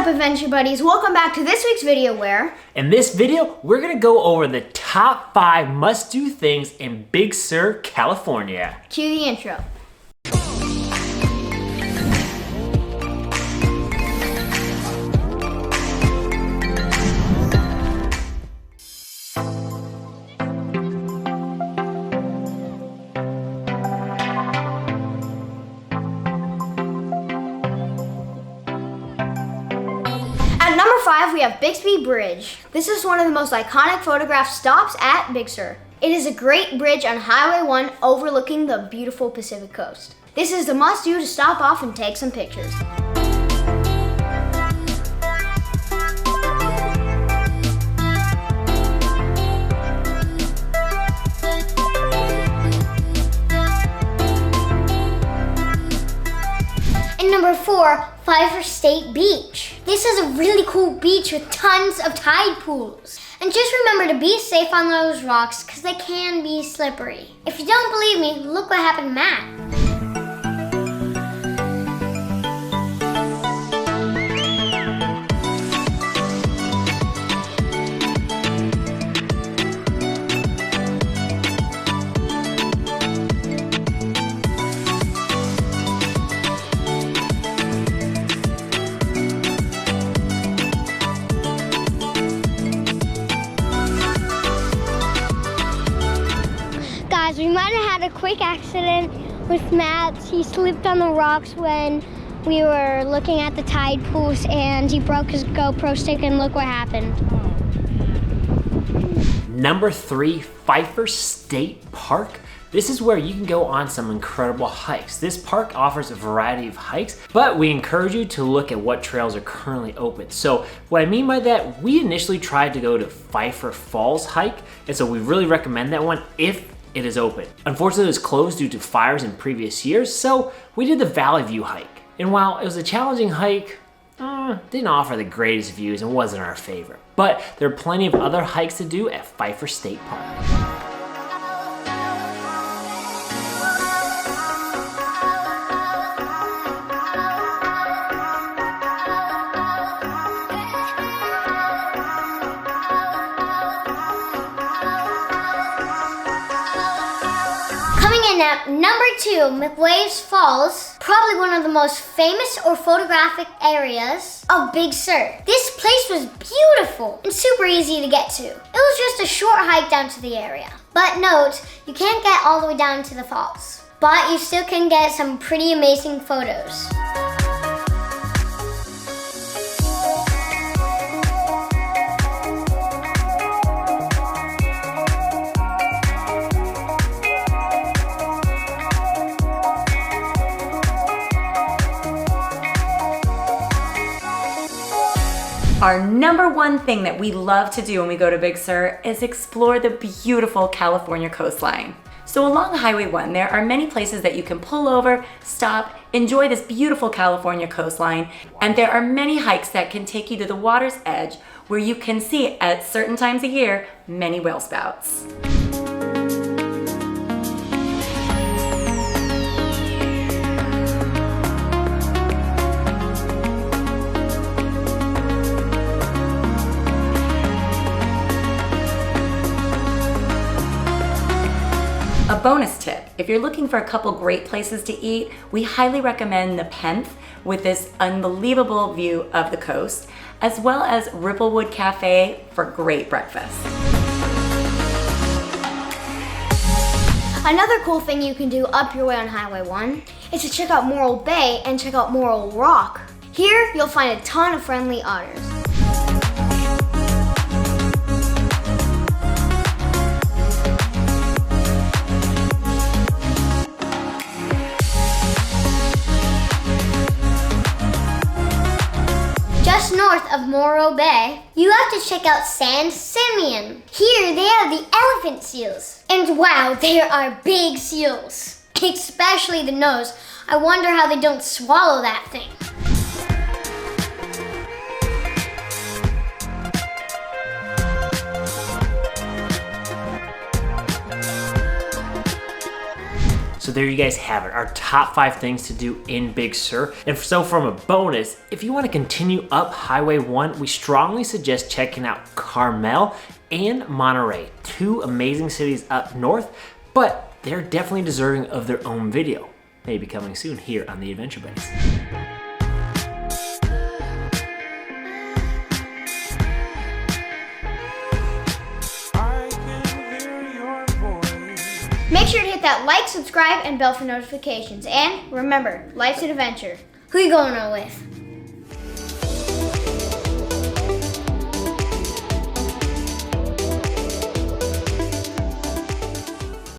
up, Adventure Buddies? Welcome back to this week's video where... In this video, we're gonna go over the top 5 must-do things in Big Sur, California. Cue the intro. At number 5, we have Bixby Bridge. This is one of the most iconic photograph stops at Big Sur. It is a great bridge on Highway 1 overlooking the beautiful Pacific coast. This is the must-do to stop off and take some pictures. And number 4, Pfeiffer State Beach. This is a really cool beach with tons of tide pools. And just remember to be safe on those rocks because they can be slippery. If you don't believe me, look what happened to Matt. Guys, we might have had a quick accident with Matt. He slipped on the rocks when we were looking at the tide pools and he broke his GoPro stick, and look what happened. Number 3, Pfeiffer State Park. This is where you can go on some incredible hikes. This park offers a variety of hikes, but we encourage you to look at what trails are currently open. So what I mean by that, we initially tried to go to Pfeiffer Falls hike, and so we really recommend that one if it is open. Unfortunately, it was closed due to fires in previous years, so we did the Valley View hike. And while it was a challenging hike, didn't offer the greatest views and wasn't our favorite. But there are plenty of other hikes to do at Pfeiffer State Park. At number 2, McWaves Falls, probably one of the most famous or photographic areas of Big Sur. This place was beautiful and super easy to get to. It was just a short hike down to the area. But note, you can't get all the way down to the falls, but you still can get some pretty amazing photos. Our number 1 thing that we love to do when we go to Big Sur is explore the beautiful California coastline. So along Highway 1, there are many places that you can pull over, stop, enjoy this beautiful California coastline, and there are many hikes that can take you to the water's edge where you can see at certain times of year many whale spouts. A bonus tip, if you're looking for a couple great places to eat, we highly recommend the Pfeiffer with this unbelievable view of the coast, as well as Ripplewood Cafe for great breakfast. Another cool thing you can do up your way on Highway 1 is to check out Morro Bay and check out Morro Rock. Here, you'll find a ton of friendly otters. Just north of Morro Bay, you have to check out San Simeon. Here they have the elephant seals. And wow, there are big seals, especially the nose. I wonder how they don't swallow that thing. So So there you guys have it, our top 5 things to do in Big Sur. And so from a bonus, if you want to continue up Highway 1, we strongly suggest checking out Carmel and Monterey, 2 amazing cities up north, but they're definitely deserving of their own video. Maybe coming soon here on the Adventure Buddies. Make sure to hit that like, subscribe, and bell for notifications. And remember, life's an adventure. Who you going on with?